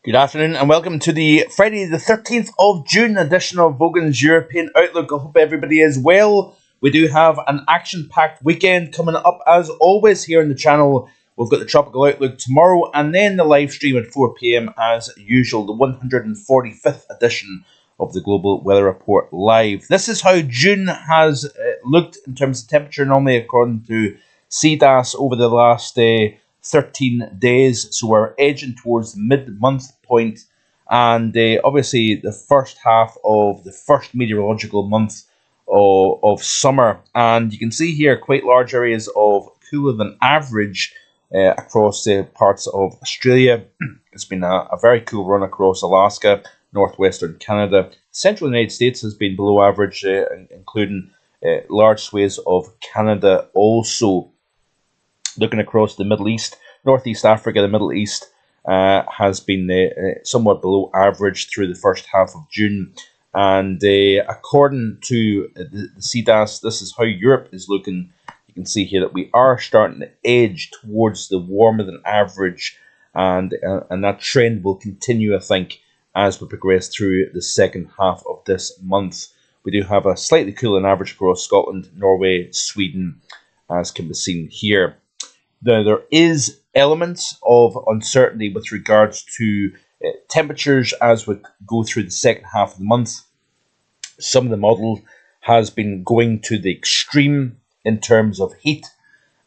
Good afternoon and welcome to the Friday the 13th of June edition of Vogan's European Outlook. I hope everybody is well. We do have an action-packed weekend coming up as always here on the channel. We've got the Tropical Outlook tomorrow and then the live stream at 4 p.m. as usual, the 145th edition of the Global Weather Report Live. This is how June has looked in terms of temperature normally according to CDAS over the last 13 days, so we're edging towards the mid-month point, and obviously the first half of the first meteorological month of summer. And you can see here quite large areas of cooler than average across parts of Australia. It's been a very cool run across Alaska, northwestern Canada. Central United States has been below average, including large swathes of Canada also. Looking across the Middle East, Northeast Africa, the Middle East has been somewhat below average through the first half of June. And according to the CDAS, this is how Europe is looking. You can see here that we are starting to edge towards the warmer than average, and that trend will continue, I think, as we progress through the second half of this month. We do have a slightly cooler than average across Scotland, Norway, Sweden, as can be seen here. Now, there is elements of uncertainty with regards to temperatures as we go through the second half of the month. Some of the model has been going to the extreme in terms of heat.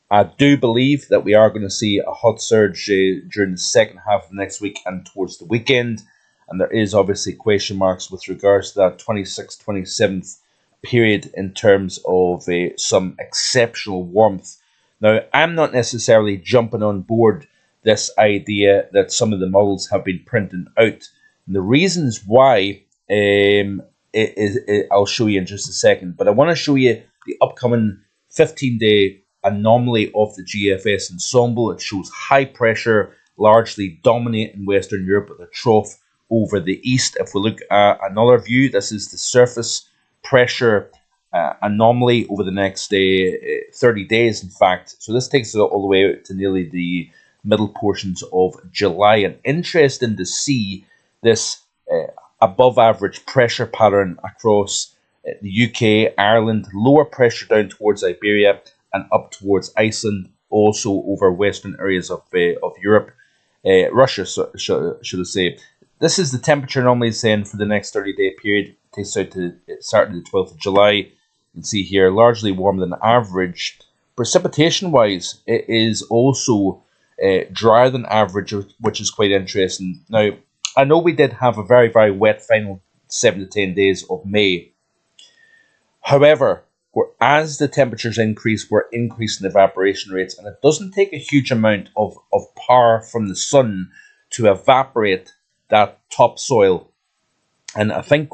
I do believe that we are going to see a hot surge during the second half of next week and towards the weekend. And there is obviously question marks with regards to that 26th, 27th period in terms of some exceptional warmth. Now, I'm not necessarily jumping on board this idea that some of the models have been printed out. And the reasons why I'll show you in just a second. But I want to show you the upcoming 15-day anomaly of the GFS ensemble. It shows high pressure largely dominating Western Europe with a trough over the east. If we look at another view, this is the surface pressure anomaly over the next 30 days, in fact. So this takes it all the way out to nearly the middle portions of July. And interesting to see this above average pressure pattern across the UK, Ireland, lower pressure down towards Iberia and up towards Iceland, also over western areas of Europe, Russia, should I say. This is the temperature anomalies then for the next 30-day period. It takes out to starting the 12th of July. You can see here, largely warmer than average. Precipitation-wise, it is also drier than average, which is quite interesting. Now, I know we did have a very, very wet final 7 to 10 days of May. However, as the temperatures increase, we're increasing evaporation rates, and it doesn't take a huge amount of power from the sun to evaporate that topsoil. And I think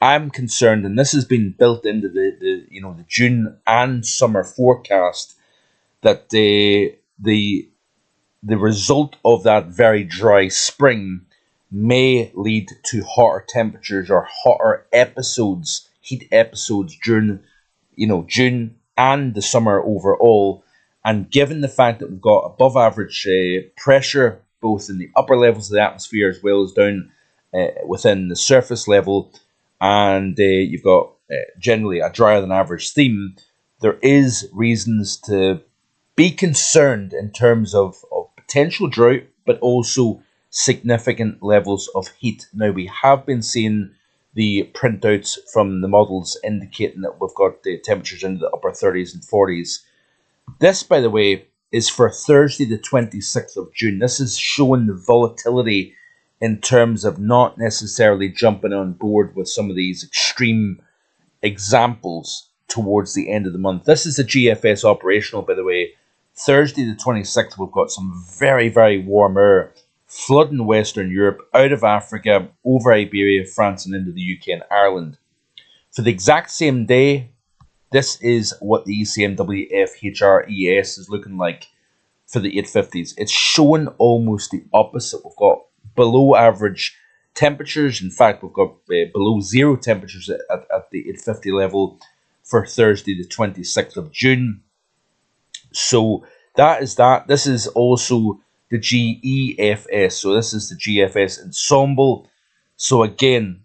I'm concerned, and this has been built into the June and summer forecast, that the result of that very dry spring may lead to hotter temperatures or hotter episodes, heat episodes during June and the summer overall. And given the fact that we've got above average pressure both in the upper levels of the atmosphere as well as down within the surface level, and you've got generally a drier than average theme, there is reasons to be concerned in terms of potential drought, but also significant levels of heat. Now, we have been seeing the printouts from the models indicating that we've got the temperatures into the upper 30s and 40s. This, by the way, is for Thursday the 26th of June. This is showing the volatility in terms of not necessarily jumping on board with some of these extreme examples towards the end of the month. This is the GFS operational, by the way. Thursday the 26th, we've got some very, very warm air flooding Western Europe, out of Africa, over Iberia, France, and into the UK and Ireland. For the exact same day, this is what the ECMWF-HRES is looking like for the 850s. It's showing almost the opposite. We've got below average temperatures. In fact, we've got below zero temperatures at the 850 level for Thursday the 26th of June. So that is that. This is also the GEFS. So this is the GFS ensemble. So again,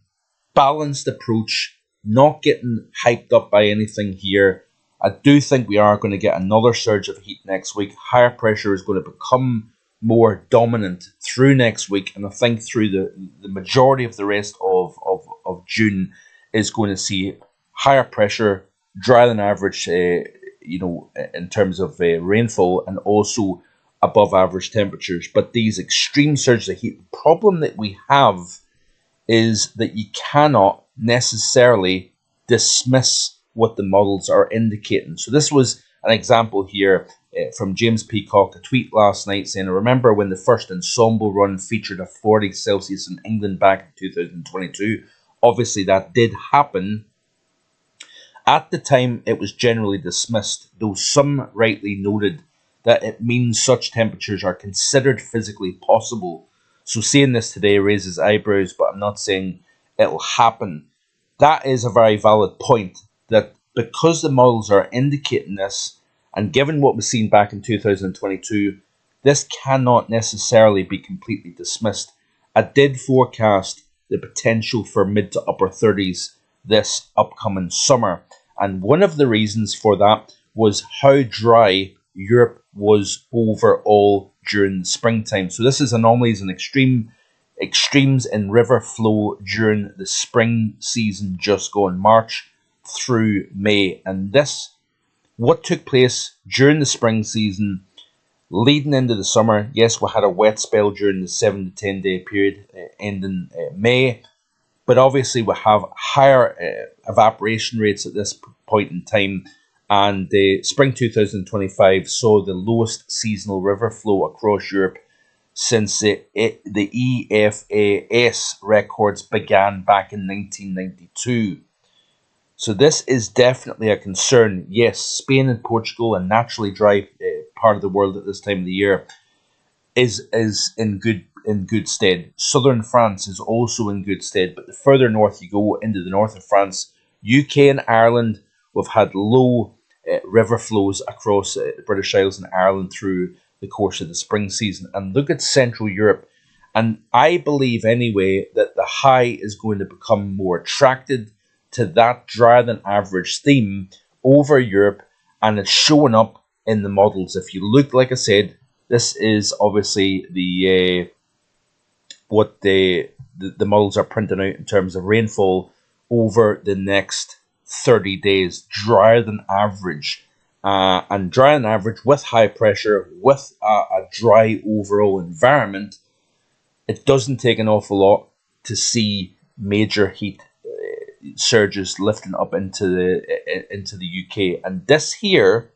balanced approach, not getting hyped up by anything here. I do think we are going to get another surge of heat next week. Higher pressure is going to become more dominant through next week, and I think through the majority of the rest of June is going to see higher pressure, drier than average, in terms of rainfall, and also above average temperatures. But these extreme surges of heat, the problem that we have is that you cannot necessarily dismiss what the models are indicating. So this was an example here from James Peacock, a tweet last night saying, I remember when the first ensemble run featured a 40 Celsius in England back in 2022. Obviously that did happen. At the time, it was generally dismissed, though some rightly noted that it means such temperatures are considered physically possible. So saying this today raises eyebrows, but I'm not saying it'll happen. That is a very valid point, that because the models are indicating this, and given what was seen back in 2022, this cannot necessarily be completely dismissed. I did forecast the potential for mid to upper 30s this upcoming summer, and one of the reasons for that was how dry Europe was overall during the springtime. So this is anomalies and extremes in river flow during the spring season, just gone March through May. And this, what took place during the spring season leading into the summer. Yes, we had a wet spell during the 7 to 10 day period ending May, but obviously we have higher evaporation rates at this point in time, and spring 2025 saw the lowest seasonal river flow across Europe since the EFAS records began back in 1992. So this is definitely a concern. Yes, Spain and Portugal, a naturally dry part of the world at this time of the year, is in good stead. Southern France is also in good stead, but the further north you go into the north of France, UK and Ireland, we've had low river flows across the British Isles and Ireland through the course of the spring season. And look at Central Europe, and I believe anyway that the high is going to become more attracted to that drier than average theme over Europe, and it's showing up in the models. If you look, like I said, this is obviously the what the models are printing out in terms of rainfall over the next 30 days, drier than average, and drier than average with high pressure, with a dry overall environment. It doesn't take an awful lot to see major heat surges lifting up into the UK, and this here,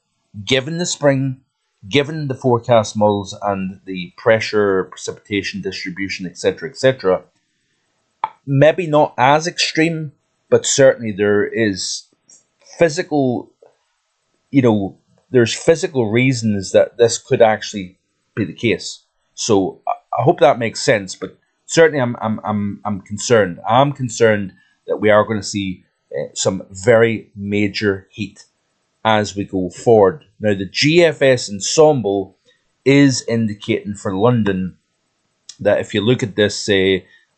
given the spring, given the forecast models and the pressure, precipitation distribution, etc., maybe not as extreme, but certainly there is physical, there's physical reasons that this could actually be the case. So I hope that makes sense. But certainly, I'm concerned. I'm concerned that we are going to see some very major heat as we go forward. Now, the GFS ensemble is indicating for London that if you look at this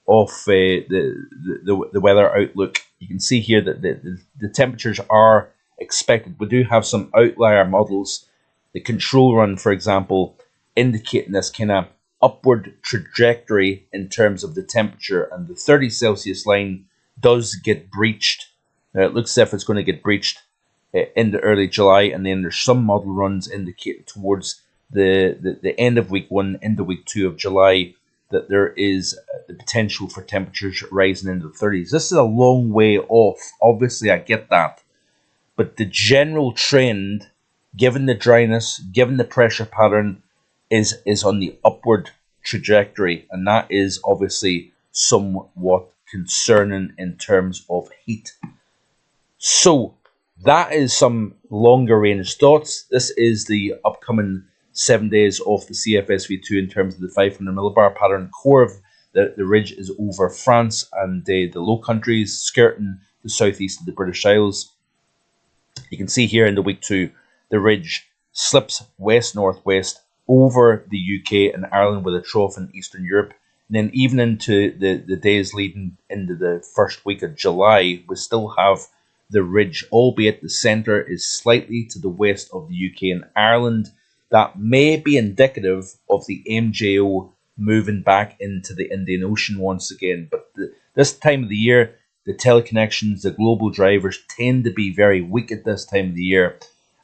off the weather outlook, you can see here that the temperatures are expected. We do have some outlier models. The control run, for example, indicating this kind of upward trajectory in terms of the temperature, and the 30 Celsius line does get breached. Now, it looks as if it's going to get breached into early July, and then there's some model runs indicating towards the end of week 1 into week 2 of July that there is the potential for temperatures rising into the 30s. This is a long way off. Obviously, I get that. But the general trend, given the dryness, given the pressure pattern, is on the upward trajectory. And that is obviously somewhat concerning in terms of heat. So that is some longer range thoughts. This is the upcoming 7 days of the CFSV2 in terms of the 500 millibar pattern. Core of the ridge is over France and the Low Countries, skirting the southeast of the British Isles. You can see here in the week 2, the ridge slips west-northwest over the UK and Ireland with a trough in Eastern Europe. And then even into the days leading into the first week of July, we still have the ridge, albeit the centre is slightly to the west of the UK and Ireland. That may be indicative of the MJO moving back into the Indian Ocean once again. But this time of the year, the teleconnections, the global drivers tend to be very weak at this time of the year,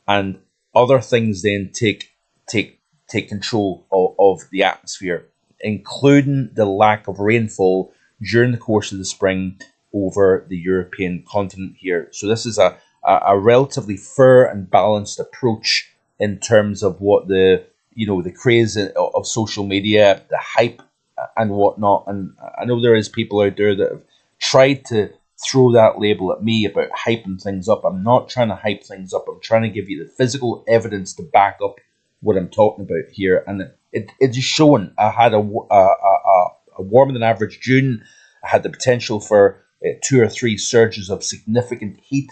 and other things then take control of the atmosphere, including the lack of rainfall during the course of the spring over the European continent here. So this is a relatively fair and balanced approach in terms of what the craze of social media, the hype and whatnot. And I know there is people out there that have tried to throw that label at me about hyping things up. I'm not trying to hype things up. I'm trying to give you the physical evidence to back up what I'm talking about here. And it's showing. I had a warmer than average June. I had the potential for 2 or 3 surges of significant heat.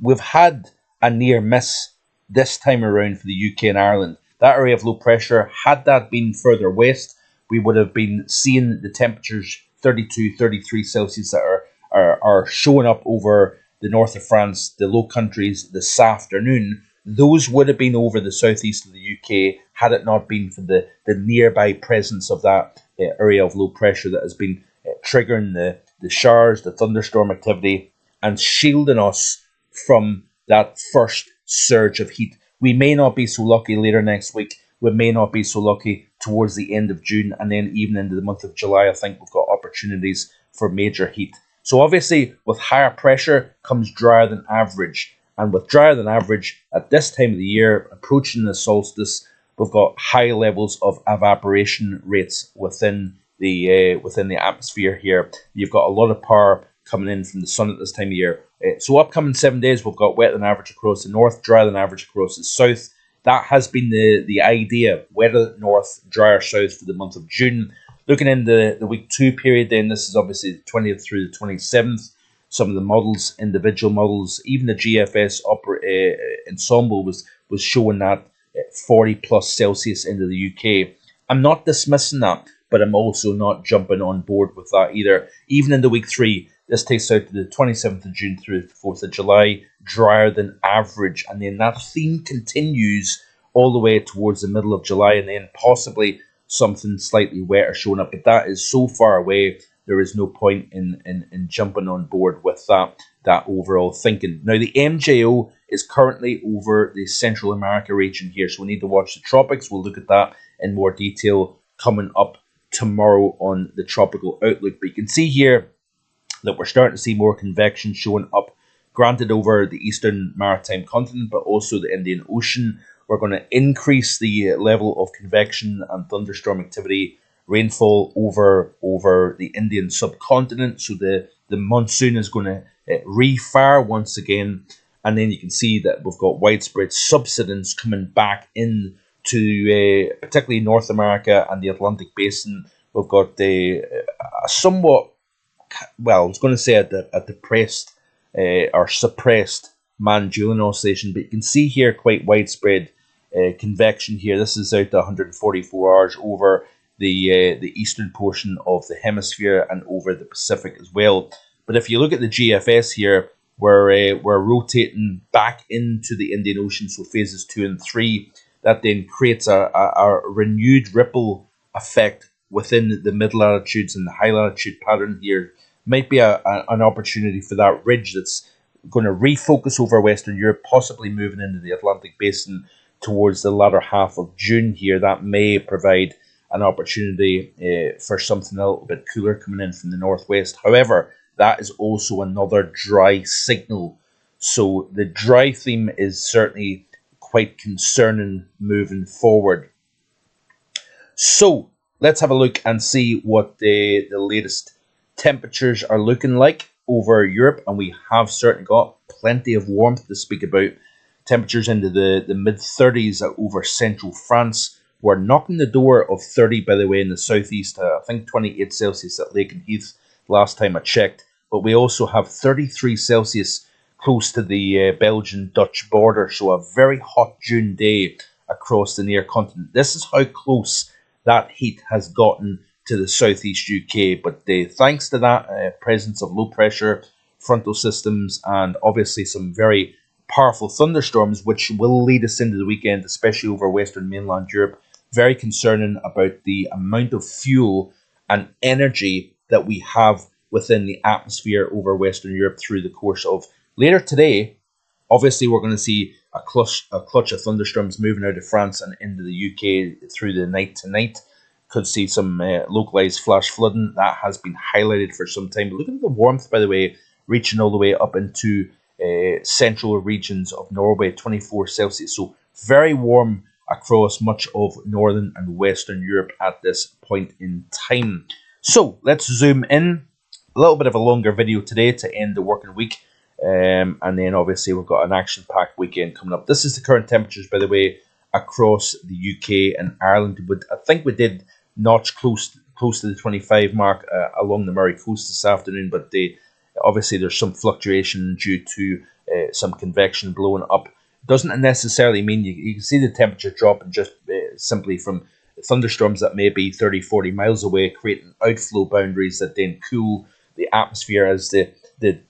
We've had a near miss this time around for the UK and Ireland. That area of low pressure, had that been further west, we would have been seeing the temperatures 32, 33 Celsius that are showing up over the north of France, the Low Countries this afternoon. Those would have been over the southeast of the UK had it not been for the nearby presence of that area of low pressure that has been triggering the showers, the thunderstorm activity, and shielding us from that first surge of heat. We may not be so lucky later next week. We may not be so lucky towards the end of June, and then even into the month of July, I think we've got opportunities for major heat. So obviously, with higher pressure comes drier than average. And with drier than average, at this time of the year, approaching the solstice, we've got high levels of evaporation rates within the atmosphere here. You've got a lot of power coming in from the sun at this time of year. So upcoming 7 days, we've got wet than average across the north, drier than average across the south. That has been the idea, wetter north, drier south for the month of June. Looking into the week 2 period, then this is obviously the 20th through the 27th. Some of the models, individual models, even the GFS ensemble was showing that 40 plus Celsius into the UK. I'm not dismissing that, but I'm also not jumping on board with that either. Even in the week 3, this takes out to the 27th of June through the 4th of July, drier than average. And then that theme continues all the way towards the middle of July, and then possibly something slightly wetter showing up. But that is so far away, there is no point in jumping on board with that overall thinking. Now, the MJO is currently over the Central America region here, so we need to watch the tropics. We'll look at that in more detail coming up tomorrow on the Tropical Outlook. But you can see here that we're starting to see more convection showing up, granted over the eastern maritime continent, but also the Indian Ocean. We're going to increase the level of convection and thunderstorm activity, rainfall over the Indian subcontinent. So the monsoon is going to refire once again. And then you can see that we've got widespread subsidence coming back in to particularly North America and the Atlantic Basin. We've got a somewhat, well, I was going to say a depressed or suppressed Manjulian oscillation, but you can see here quite widespread convection here. This is out to 144 hours over the eastern portion of the hemisphere and over the Pacific as well. But if you look at the GFS here, we're rotating back into the Indian Ocean, so phases 2 and 3. That then creates a renewed ripple effect within the mid latitudes and the high latitude pattern here. Might be an opportunity for that ridge that's going to refocus over Western Europe, possibly moving into the Atlantic Basin towards the latter half of June here. That may provide an opportunity for something a little bit cooler coming in from the northwest. However, that is also another dry signal. So the dry theme is certainly quite concerning moving forward. So let's have a look and see what the latest temperatures are looking like over Europe. And we have certainly got plenty of warmth to speak about. Temperatures into the mid-30s over central France. We're knocking the door of 30, by the way, in the southeast. I think 28 Celsius at Lake and Heath last time I checked. But we also have 33 Celsius close to the Belgian-Dutch border. So a very hot June day across the near continent. This is how close that heat has gotten to the southeast UK. But thanks to that presence of low pressure frontal systems and obviously some very powerful thunderstorms, which will lead us into the weekend, especially over Western mainland Europe. Very concerning about the amount of fuel and energy that we have within the atmosphere over Western Europe through the course of later today. Obviously, we're going to see a clutch of thunderstorms moving out of France and into the UK through the night tonight. Could see some localized flash flooding. That has been highlighted for some time. But look at the warmth, by the way, reaching all the way up into central regions of Norway, 24 Celsius. So very warm across much of northern and western Europe at this point in time. So let's zoom in. A little bit of a longer video today to end the working week. And then obviously we've got an action-packed weekend coming up. This is the current temperatures, by the way, across the UK and Ireland. I think we did notch close to the 25 mark along the Murray Coast this afternoon, but obviously there's some fluctuation due to some convection blowing up. Doesn't necessarily mean you can see the temperature dropping just simply from thunderstorms that may be 30-40 miles away, creating outflow boundaries that then cool the atmosphere as the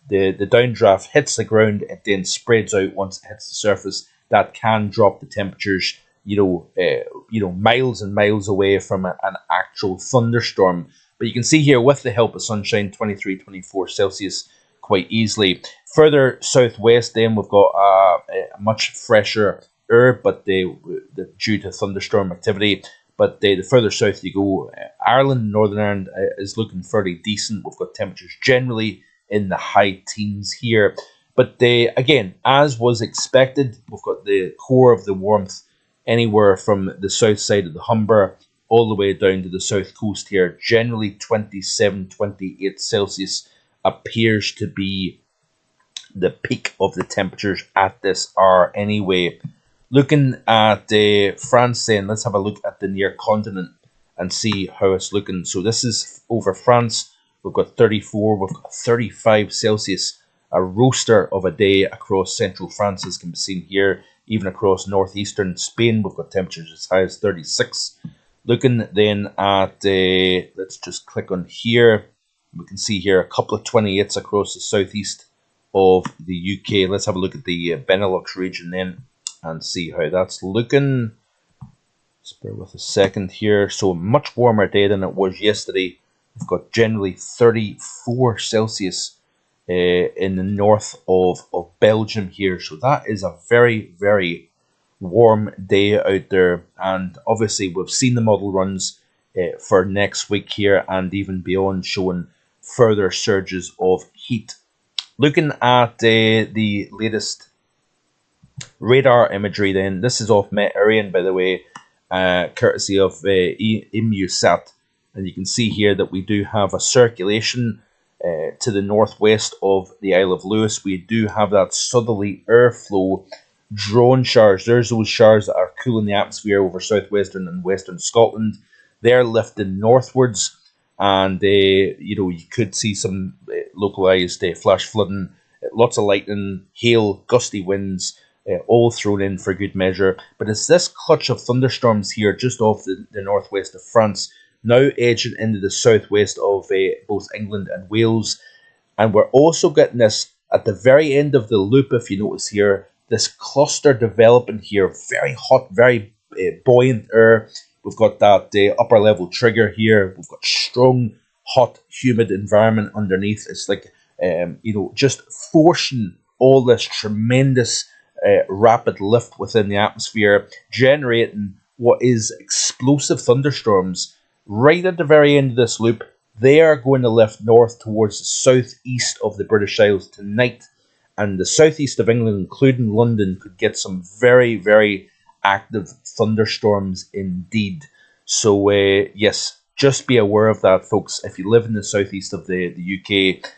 downdraft hits the ground. It then spreads out once it hits the surface. That can drop the temperatures, miles and miles away from an actual thunderstorm. But you can see here with the help of sunshine, 23, 24 Celsius quite easily. Further southwest, then we've got a much fresher air, but due to thunderstorm activity. But the further south you go, Ireland, Northern Ireland is looking fairly decent. We've got temperatures generally in the high teens here. But again, as was expected, we've got the core of the warmth anywhere from the south side of the Humber all the way down to the south coast here. Generally 27, 28 Celsius appears to be the peak of the temperatures at this hour anyway. Looking at France then, let's have a look at the near continent and see how it's looking. So this is over France. We've got 34, we've got 35 Celsius, a roaster of a day across central France, as can be seen here. Even across northeastern Spain, we've got temperatures as high as 36. Looking then at, let's just click on here. We can see here a couple of 28s across the southeast of the UK. Let's have a look at the Benelux region then and see how that's looking. Just bear with a second here. So a much warmer day than it was yesterday. We've got generally 34 Celsius in the north of Belgium here. So that is a very, very warm day out there. And obviously we've seen the model runs for next week here and even beyond, showing further surges of heat. Looking at the latest radar imagery then, this is off Met Arian, by the way, courtesy of EmuSat. And you can see here that we do have a circulation to the northwest of the Isle of Lewis. We do have that southerly airflow, drone showers. There's those showers that are cooling the atmosphere over southwestern and western Scotland. They're lifting northwards, and you could see some localized flash flooding, lots of lightning, hail, gusty winds, all thrown in for good measure. But it's this clutch of thunderstorms here just off the northwest of France, now edging into the southwest of both England and Wales. And we're also getting this at the very end of the loop, if you notice here, this cluster developing here, very hot, very buoyant air. We've got that upper level trigger here. We've got strong, hot, humid environment underneath. It's like, just forcing all this tremendous rapid lift within the atmosphere, generating what is explosive thunderstorms. Right at the very end of this loop, they are going to lift north towards the southeast of the British Isles tonight. And the southeast of England, including London, could get some very, very active thunderstorms indeed. So, yes, just be aware of that, folks. If you live in the southeast of the UK,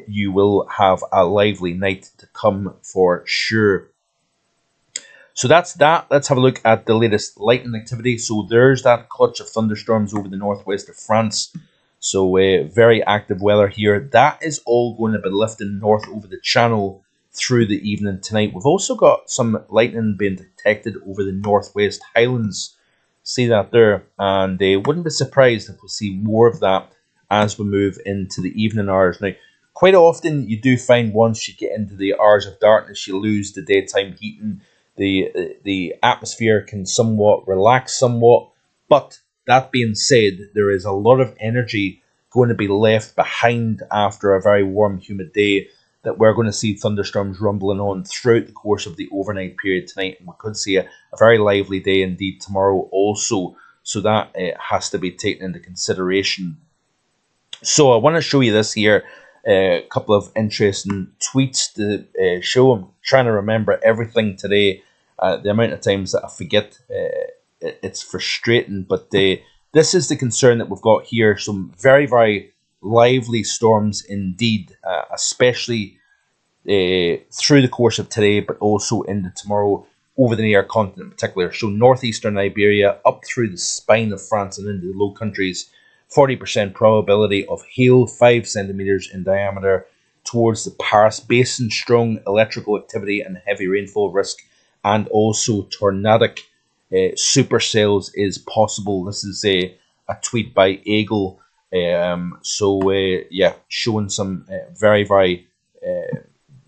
you will have a lively night to come for sure. So that's that. Let's have a look at the latest lightning activity. So there's that clutch of thunderstorms over the northwest of France. So very active weather here. That is all going to be lifting north over the Channel through the evening tonight. We've also got some lightning being detected over the northwest Highlands. See that there, and they wouldn't be surprised if we see more of that as we move into the evening hours. Now, quite often you do find once you get into the hours of darkness, you lose the daytime heating. The atmosphere can somewhat relax somewhat, but that being said, there is a lot of energy going to be left behind after a very warm, humid day, that we're going to see thunderstorms rumbling on throughout the course of the overnight period tonight, and we could see a very lively day indeed tomorrow also. So that has to be taken into consideration. So I want to show you this here, a couple of interesting tweets to show. I'm trying to remember everything today. The amount of times that I forget, it's frustrating, but this is the concern that we've got here. Some very, very lively storms indeed, especially through the course of today, but also into tomorrow over the near continent in particular. So northeastern Iberia up through the spine of France and into the Low Countries. 40% probability of hail, 5 centimeters in diameter, towards the Paris Basin. Strong electrical activity and heavy rainfall risk, and also tornadic supercells is possible. This is a tweet by Eagle. Yeah, showing some very, very,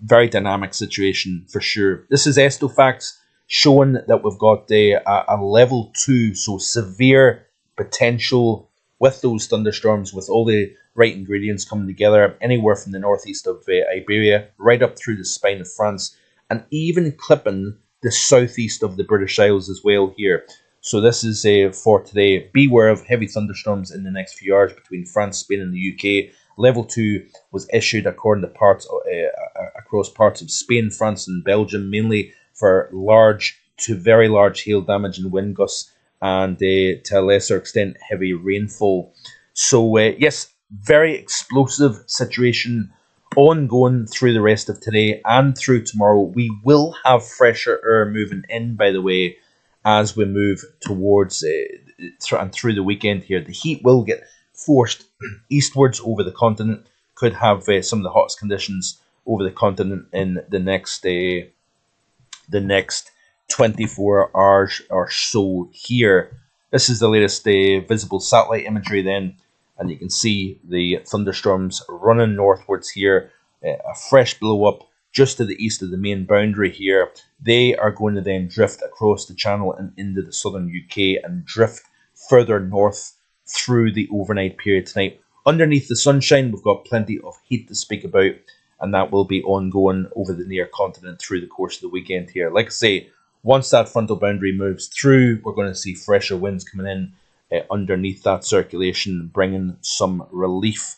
very dynamic situation for sure. This is Estofacts showing that we've got a level 2, so severe potential with those thunderstorms, with all the right ingredients coming together, anywhere from the northeast of Iberia, right up through the spine of France, and even clipping the southeast of the British Isles as well here. So this is for today. Beware of heavy thunderstorms in the next few hours between France, Spain, and the UK. Level 2 was issued according to parts across parts of Spain, France, and Belgium, mainly for large to very large hail damage and wind gusts, and to a lesser extent heavy rainfall. So yes, very explosive situation ongoing through the rest of today and through tomorrow. We will have fresher air moving in, by the way, as we move towards and through the weekend here. The heat will get forced eastwards over the continent. Could have some of the hottest conditions over the continent in the next 24 hours or so here. This is the latest visible satellite imagery then, and you can see the thunderstorms running northwards here. A fresh blow up just to the east of the main boundary here. They are going to then drift across the channel and into the southern UK and drift further north through the overnight period tonight. Underneath the sunshine, we've got plenty of heat to speak about, and that will be ongoing over the near continent through the course of the weekend here. Like I say, once that frontal boundary moves through, we're going to see fresher winds coming in underneath that circulation, bringing some relief.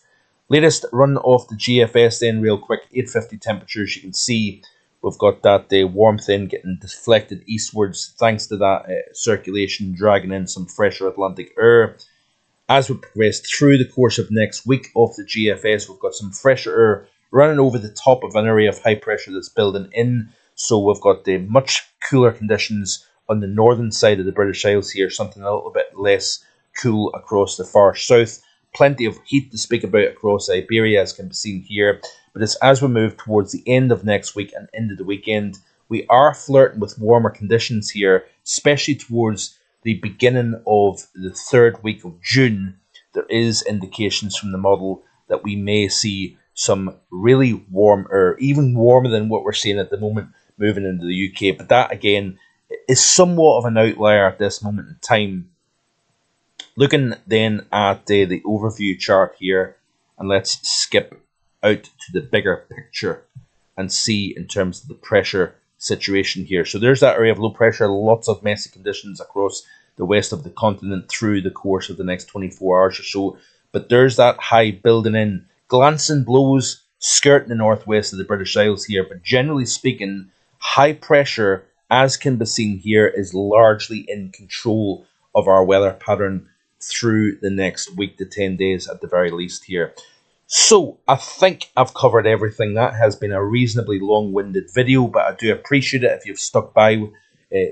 Latest run off the GFS then, real quick, 850 temperatures. You can see we've got that warmth in getting deflected eastwards thanks to that circulation dragging in some fresher Atlantic air. As we progress through the course of next week off the GFS, we've got some fresher air running over the top of an area of high pressure that's building in. So we've got the much cooler conditions on the northern side of the British Isles here, something a little bit less cool across the far south. Plenty of heat to speak about across Iberia, as can be seen here. But as we move towards the end of next week and into the weekend, we are flirting with warmer conditions here, especially towards the beginning of the third week of June. There is indications from the model that we may see some really warm air, even warmer than what we're seeing at the moment, moving into the UK. But that, again, is somewhat of an outlier at this moment in time. Looking then at the overview chart here, and let's skip out to the bigger picture and see in terms of the pressure situation here. So there's that area of low pressure, lots of messy conditions across the west of the continent through the course of the next 24 hours or so. But there's that high building in. Glancing blows skirting the northwest of the British Isles here, but generally speaking, high pressure, as can be seen here, is largely in control of our weather pattern through the next week to 10 days at the very least here. So I think I've covered everything. That has been a reasonably long-winded video, but I do appreciate it if you've stuck by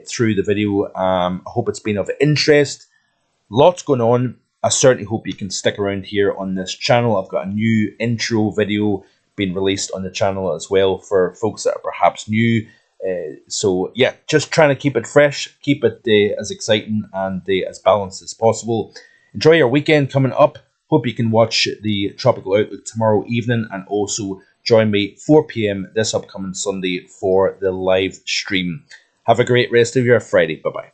through the video. I hope it's been of interest. Lots going on. I certainly hope you can stick around here on this channel. I've got a new intro video being released on the channel as well for folks that are perhaps new. So yeah, just trying to keep it fresh, keep it as exciting and as balanced as possible. Enjoy your weekend coming up. Hope you can watch the Tropical Outlook tomorrow evening, and also join me 4 p.m. this upcoming Sunday for the live stream. Have a great rest of your Friday. Bye-bye.